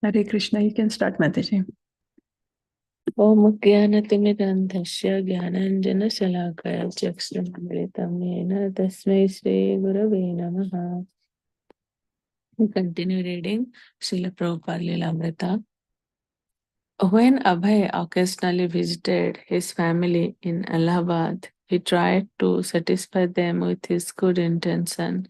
Hare Krishna, you can start, Mataji. ॐ ज्ञानतिमिरन्धस्य ज्ञानाञ्जनशलाकया चक्षुरुन्मिलितं येन तस्मै श्रीगुरवे नमः. We continue reading Srila Prabhupada Lilamrita. When Abhay occasionally visited his family in Allahabad, he tried to satisfy them with his good intention.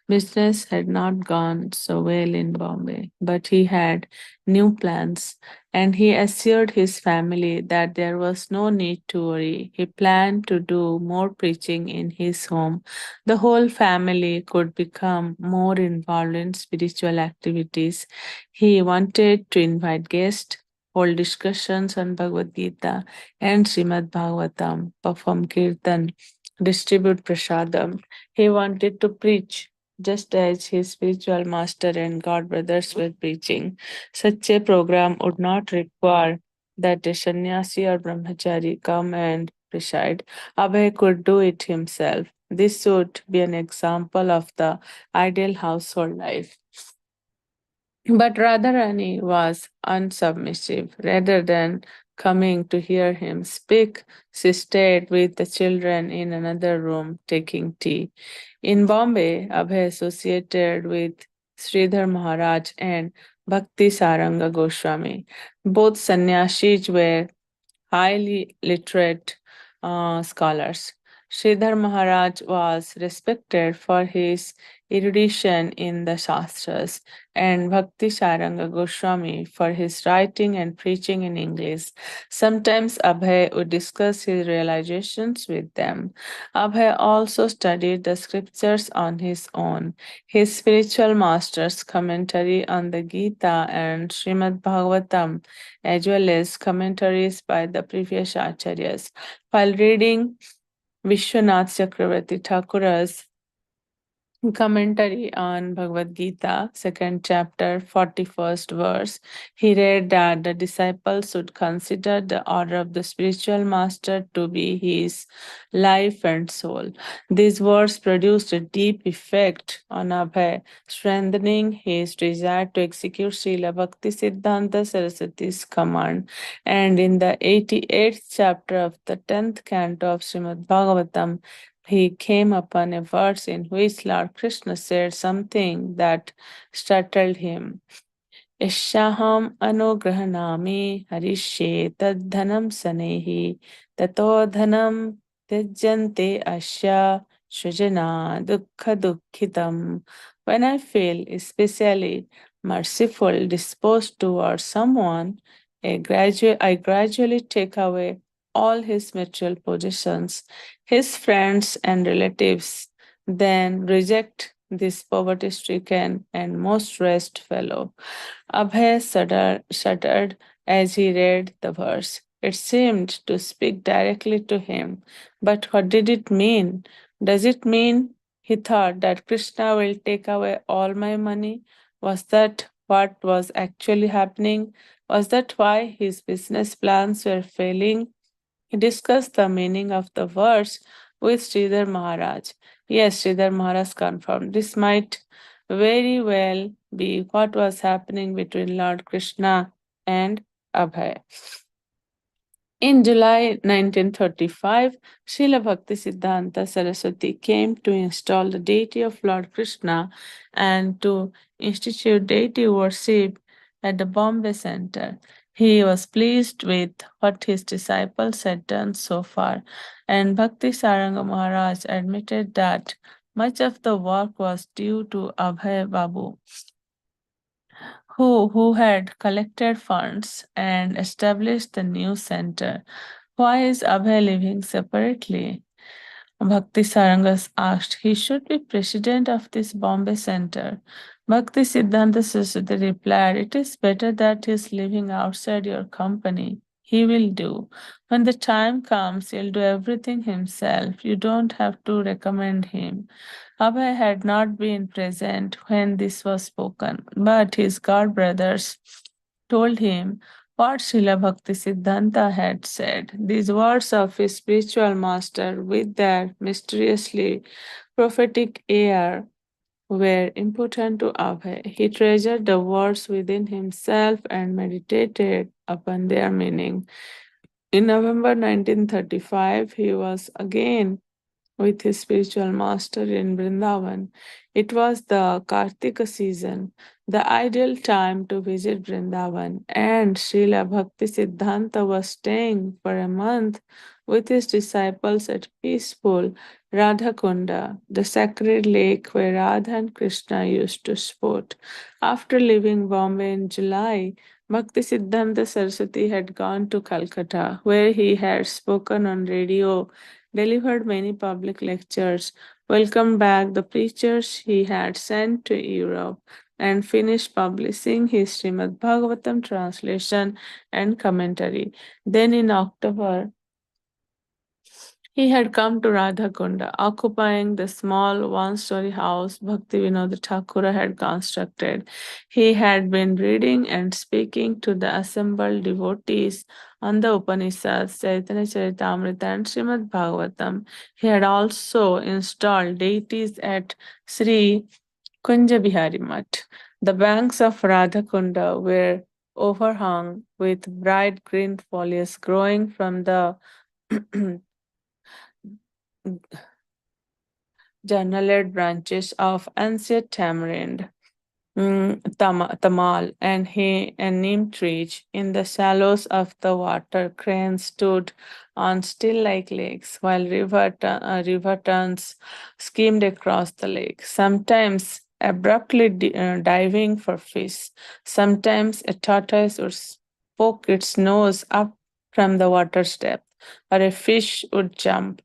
Business had not gone so well in Bombay, but he had new plans, and he assured his family that there was no need to worry. He planned to do more preaching in his home. The whole family could become more involved in spiritual activities. He wanted to invite guests, hold discussions on Bhagavad Gita and Srimad Bhagavatam, perform kirtan, distribute prasadam. He wanted to preach just as his spiritual master and god brothers were preaching. Such a program would not require that a sannyasi or brahmachari come and preside. Abhay could do it himself. This would be an example of the ideal household life. But Radharani was unsubmissive. Rather than coming to hear him speak, she stayed with the children in another room taking tea. In Bombay, Abhay associated with Sridhar Maharaj and Bhakti Saranga Goswami. Both sannyasis were highly literate scholars. Sridhar Maharaj was respected for his erudition in the Shastras, and Bhakti Saranga Goswami for his writing and preaching in English. Sometimes Abhay would discuss his realizations with them. Abhay also studied the scriptures on his own. His spiritual master's commentary on the Gita and Srimad Bhagavatam, as well as commentaries by the previous acharyas. While reading Vishwanath Chakravarti Thakura's commentary on Bhagavad Gita, second chapter, 41st verse, he read that the disciples should consider the order of the spiritual master to be his life and soul. These words produced a deep effect on Abhay, strengthening his desire to execute Srila Bhakti Siddhanta Saraswati's command. And in the 88th chapter of the 10th canto of Srimad Bhagavatam, he came upon a verse in which Lord Krishna said something that startled him. Yashaham anugrahanami harishe tadhanam sanehi tato dhanam tyajante asya sujana dukkha dukkhitam. When I feel especially merciful disposed towards someone, I gradually take away all his material possessions, his friends and relatives, then reject this poverty stricken and most stressed fellow. Abhay shuddered as he read the verse. It seemed to speak directly to him. But what did it mean? Does it mean he thought that Krishna will take away all my money? Was that what was actually happening? Was that why his business plans were failing? He discussed the meaning of the verse with Sridhar Maharaj. Yes, Sridhar Maharaj confirmed. This might very well be what was happening between Lord Krishna and Abhay. In July 1935, Srila Bhakti Siddhanta Saraswati came to install the deity of Lord Krishna and to institute deity worship at the Bombay Center. He was pleased with what his disciples had done so far, and Bhakti Saranga Maharaj admitted that much of the work was due to Abhay Babu, who had collected funds and established the new center. Why is Abhay living separately? Bhakti Sarangas asked. He should be president of this Bombay center. Bhakti Siddhanta Saraswati replied, it is better that he is living outside your company. He will do. When the time comes, he'll do everything himself. You don't have to recommend him. Abhay had not been present when this was spoken, but his god brothers told him what Srila Bhakti Siddhanta had said. These words of his spiritual master, with their mysteriously prophetic air, were important to Abhay. He treasured the words within himself and meditated upon their meaning. In November 1935, he was again with his spiritual master in Vrindavan. It was the Kartika season, the ideal time to visit Vrindavan, and Srila Bhakti Siddhanta was staying for a month with his disciples at peaceful Radhakunda, the sacred lake where Radha and Krishna used to sport. After leaving Bombay in July, Bhakti Siddhanta Saraswati had gone to Calcutta, where he had spoken on radio, delivered many public lectures, welcomed back the preachers he had sent to Europe, and finished publishing his Srimad Bhagavatam translation and commentary. Then in October, he had come to Radhakunda, occupying the small one-story house Bhakti Vinod Thakura had constructed. He had been reading and speaking to the assembled devotees on the Upanishads, Chaitanya Charitamrita and Srimad Bhagavatam. He had also installed deities at Sri Kunja Bihari Mutt. The banks of Radhakunda were overhung with bright green foliage growing from the journaled branches of ancient tamarind, tamal, and neem trees. In the shallows of the water, cranes stood on still like lakes, while river terns skimmed across the lake, sometimes abruptly diving for fish. Sometimes a tortoise would poke its nose up from the water's depth, or a fish would jump.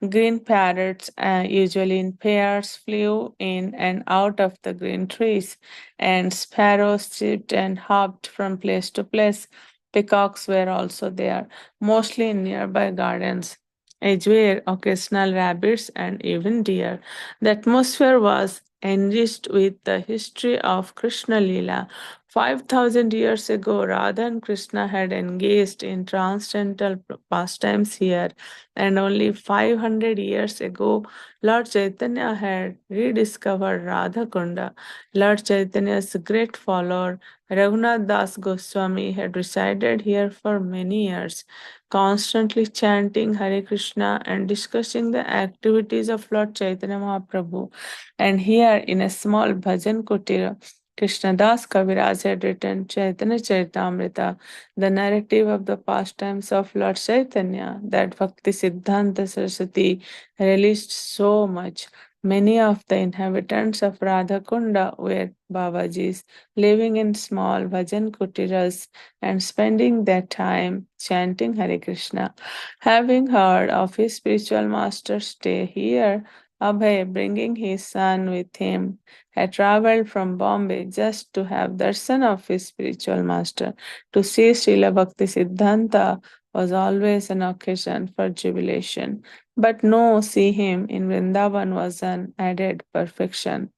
Green parrots, usually in pairs, flew in and out of the green trees, and sparrows chirped and hopped from place to place. Peacocks were also there, mostly in nearby gardens, as were occasional rabbits and even deer. The atmosphere was enriched with the history of Krishna Lila. 5,000 years ago, Radha and Krishna had engaged in transcendental pastimes here, and only 500 years ago, Lord Chaitanya had rediscovered Radhakunda. Lord Chaitanya's great follower, Raghunath Das Goswami, had resided here for many years, constantly chanting Hare Krishna and discussing the activities of Lord Chaitanya Mahaprabhu. And here, in a small bhajan kutir, Krishnadas Kaviraj had written Chaitanya Charitamrita, the narrative of the pastimes of Lord Chaitanya that Bhakti Siddhanta Saraswati relished so much. Many of the inhabitants of Radhakunda were Babajis, living in small bhajan kutiras and spending their time chanting Hare Krishna. Having heard of his spiritual master's stay here, Abhay, bringing his son with him, had traveled from Bombay just to have darshan of his spiritual master. To see Srila Bhakti Siddhanta was always an occasion for jubilation. But no, see him in Vrindavan was an added perfection.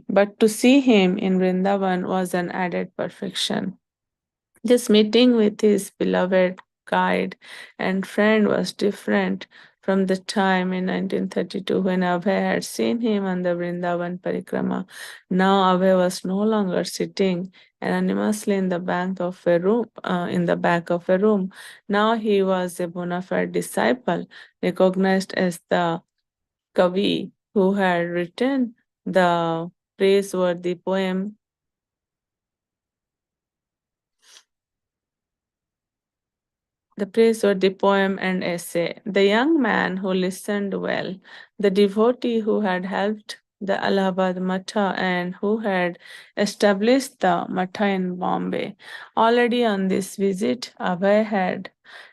But to see him in Vrindavan was an added perfection. This meeting with his beloved guide and friend was different from the time in 1932 when Abhay had seen him on the Vrindavan Parikrama. Now Abhay was no longer sitting anonymously in the back of a room. Now he was a bona fide disciple, recognized as the Kavi who had written the praiseworthy poem the praiseworthy poem and essay, the young man who listened well, the devotee who had helped the Allahabad Matha and who had established the Matha in Bombay. Already on this visit, Abhay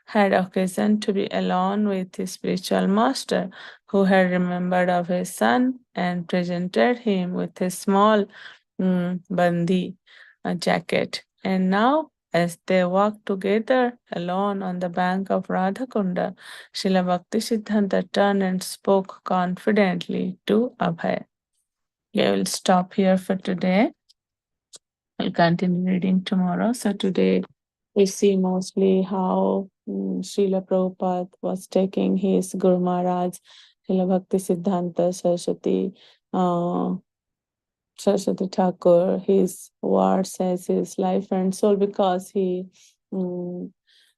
had occasion to be alone with his spiritual master, who had remembered of his son and presented him with a small bandi jacket. And now, as they walked together alone on the bank of Radhakunda, Srila Bhakti Siddhanta turned and spoke confidently to Abhay. I will stop here for today. I'll continue reading tomorrow. So today we see mostly how Srila Prabhupada was taking his Guru Maharaj, Srila Bhakti Siddhanta Saraswati, Saraswati Thakur, his words as his life and soul, because he mm,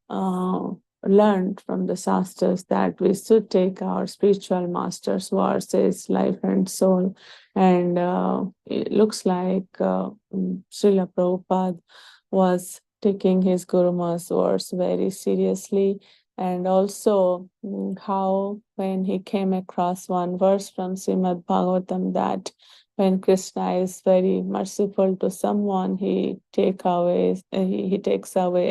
uh, learned from the Shastras that we should take our spiritual master's words as life and soul. And it looks like Srila Prabhupada was taking his Guru Maharaj's words very seriously. And also, how when he came across one verse from Srimad Bhagavatam, that when Krishna is very merciful to someone, he takes away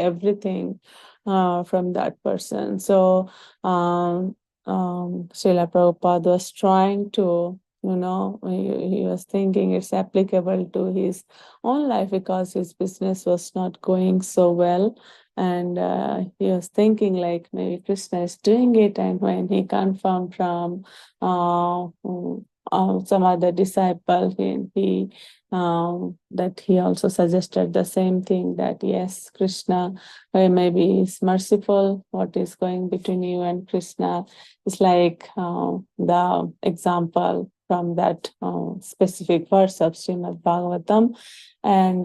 everything from that person. So Srila Prabhupada was trying to, he was thinking it's applicable to his own life, because his business was not going so well. And he was thinking like maybe Krishna is doing it. And when he confirmed from some other disciple, that he also suggested the same thing, that yes, Krishna maybe is merciful. What is going between you and Krishna is like the example from that specific verse of Srimad Bhagavatam. And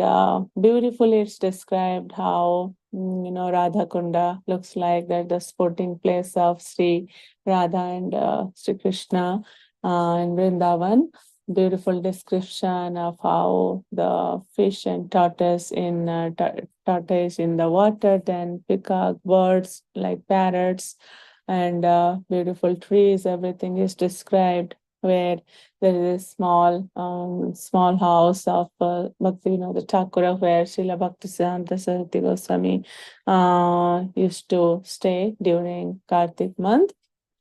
beautifully it's described how Radha Kunda looks like, that the sporting place of Sri Radha and Sri Krishna in Vrindavan. Beautiful description of how the fish and tortoise in the water, then peacock, birds like parrots, and beautiful trees. Everything is described, where there is a small house of Bhaktivinoda Thakura, where Srila Bhaktisiddhanta Saraswati Goswami used to stay during Kartik month.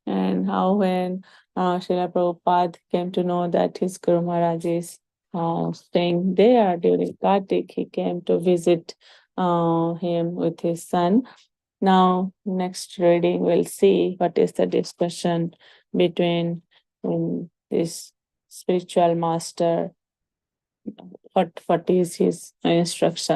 And how when Srila Prabhupada came to know that his Guru Maharaj is staying there during Kartik, he came to visit him with his son. Now, next reading, we'll see what is the discussion between this spiritual master, what is his instruction.